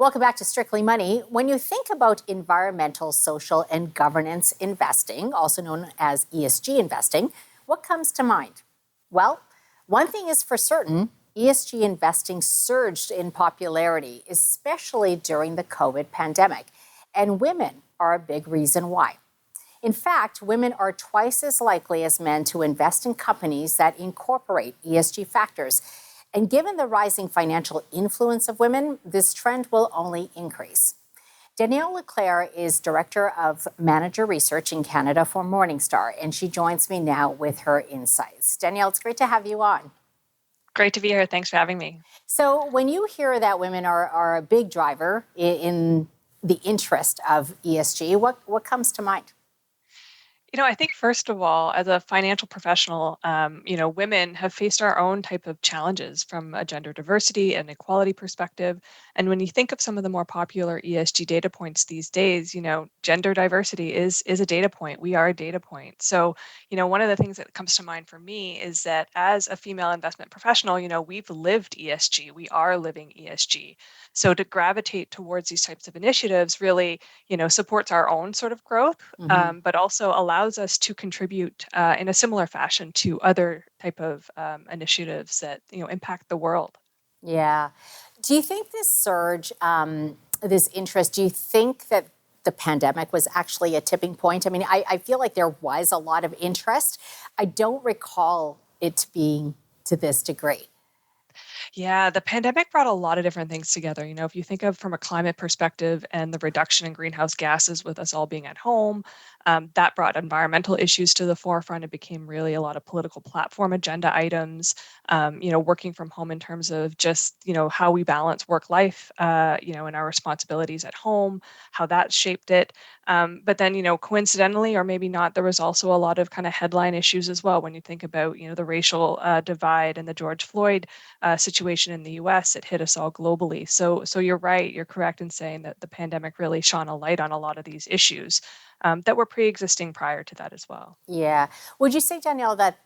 Welcome back to Strictly Money. When you think about environmental, social, and governance investing, also known as ESG investing, what comes to mind? Well, one thing is for certain, ESG investing surged in popularity, especially during the COVID pandemic. And women are a big reason why. In fact, women are twice as likely as men to invest in companies that incorporate ESG factors. And given the rising financial influence of women, this trend will only increase. Danielle LeClair is Director of Manager Research in Canada for Morningstar, and she joins me now with her insights. Danielle, it's great to have you on. Great to be here. Thanks for having me. So when you hear that women are a big driver in the interest of ESG, what comes to mind? I think first of all, as a financial professional, women have faced our own type of challenges from a gender diversity and equality perspective. And when you think of some of the more popular ESG data points these days, gender diversity is a data point. We are a data point. So, one of the things that comes to mind for me is that as a female investment professional, we've lived ESG. We are living ESG. So to gravitate towards these types of initiatives really, supports our own sort of growth, but also allows us to contribute in a similar fashion to other type of initiatives that impact the world. Yeah. Do you think this surge, this interest, do you think that the pandemic was actually a tipping point? I mean, I feel like there was a lot of interest. I don't recall it being to this degree. Yeah, the pandemic brought a lot of different things together. If you think of from a climate perspective and the reduction in greenhouse gases with us all being at home, that brought environmental issues to the forefront. It became really a lot of political platform agenda items, working from home in terms of just, how we balance work life, and our responsibilities at home, how that shaped it. But then, coincidentally, or maybe not, there was also a lot of kind of headline issues as well. When you think about, the racial divide and the George Floyd situation in the US, it hit us all globally. So you're right, you're correct in saying that the pandemic really shone a light on a lot of these issues that were pre-existing prior to that as well. Yeah. Would you say, Danielle, that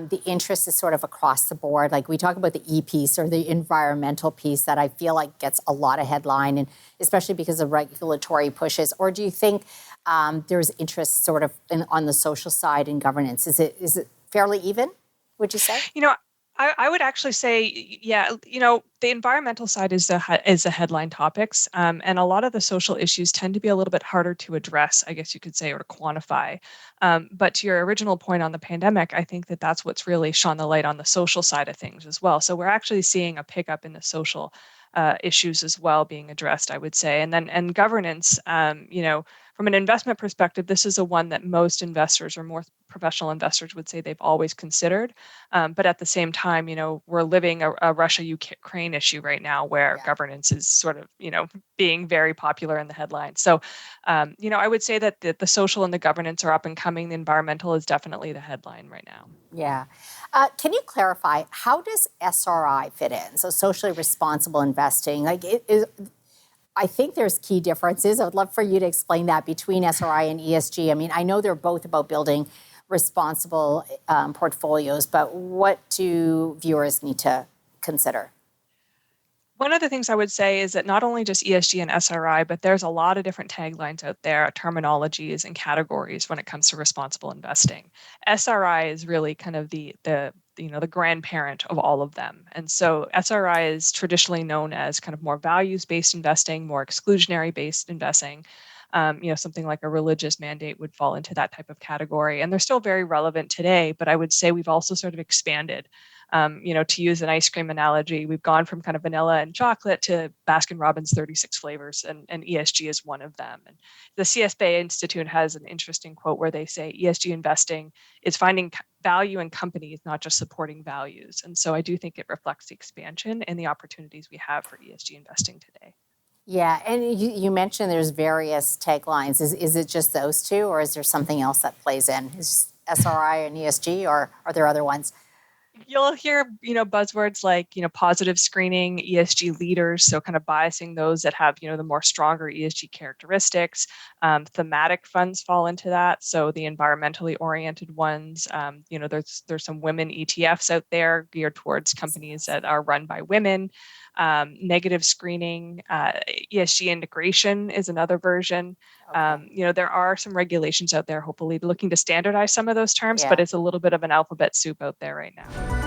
the interest is sort of across the board? Like we talk about the E piece or the environmental piece that I feel like gets a lot of headline, and especially because of regulatory pushes. Or do you think there's interest sort of on the social side and governance? Is it fairly even, would you say? I would actually say, yeah, the environmental side is the headline topics, and a lot of the social issues tend to be a little bit harder to address, I guess you could say, or to quantify. But to your original point on the pandemic, I think that that's what's really shone the light on the social side of things as well. So we're actually seeing a pickup in the social issues as well being addressed, I would say, and governance. From an investment perspective, this is a one that most investors or more professional investors would say they've always considered. But at the same time, we're living a Russia-Ukraine issue right now where governance is sort of, being very popular in the headlines. So, I would say that the social and the governance are up and coming. The environmental is definitely the headline right now. Yeah. Can you clarify, how does SRI fit in? So socially responsible investing, I think there's key differences. I would love for you to explain that between SRI and ESG. I mean, I know they're both about building responsible portfolios, but what do viewers need to consider? One of the things I would say is that not only just ESG and SRI, but there's a lot of different taglines out there, terminologies and categories when it comes to responsible investing. SRI is really kind of the grandparent of all of them. And so SRI is traditionally known as kind of more values-based investing, more exclusionary-based investing. Something like a religious mandate would fall into that type of category. And they're still very relevant today, but I would say we've also sort of expanded. To use an ice cream analogy, we've gone from kind of vanilla and chocolate to Baskin-Robbins 36 flavors, and ESG is one of them. And the CSBA Institute has an interesting quote where they say ESG investing is finding value in companies, not just supporting values. And so I do think it reflects the expansion and the opportunities we have for ESG investing today. Yeah, and you mentioned there's various taglines. Is it just those two, or is there something else that plays in? Is SRI and ESG, or are there other ones? You'll hear, buzzwords like, positive screening, ESG leaders, so kind of biasing those that have, the more stronger ESG characteristics. Thematic funds fall into that, so the environmentally oriented ones. There's some women ETFs out there geared towards companies that are run by women. Negative screening, ESG integration is another version. Okay. There are some regulations out there, hopefully looking to standardize some of those terms, but Yeah. it's a little bit of an alphabet soup out there right now.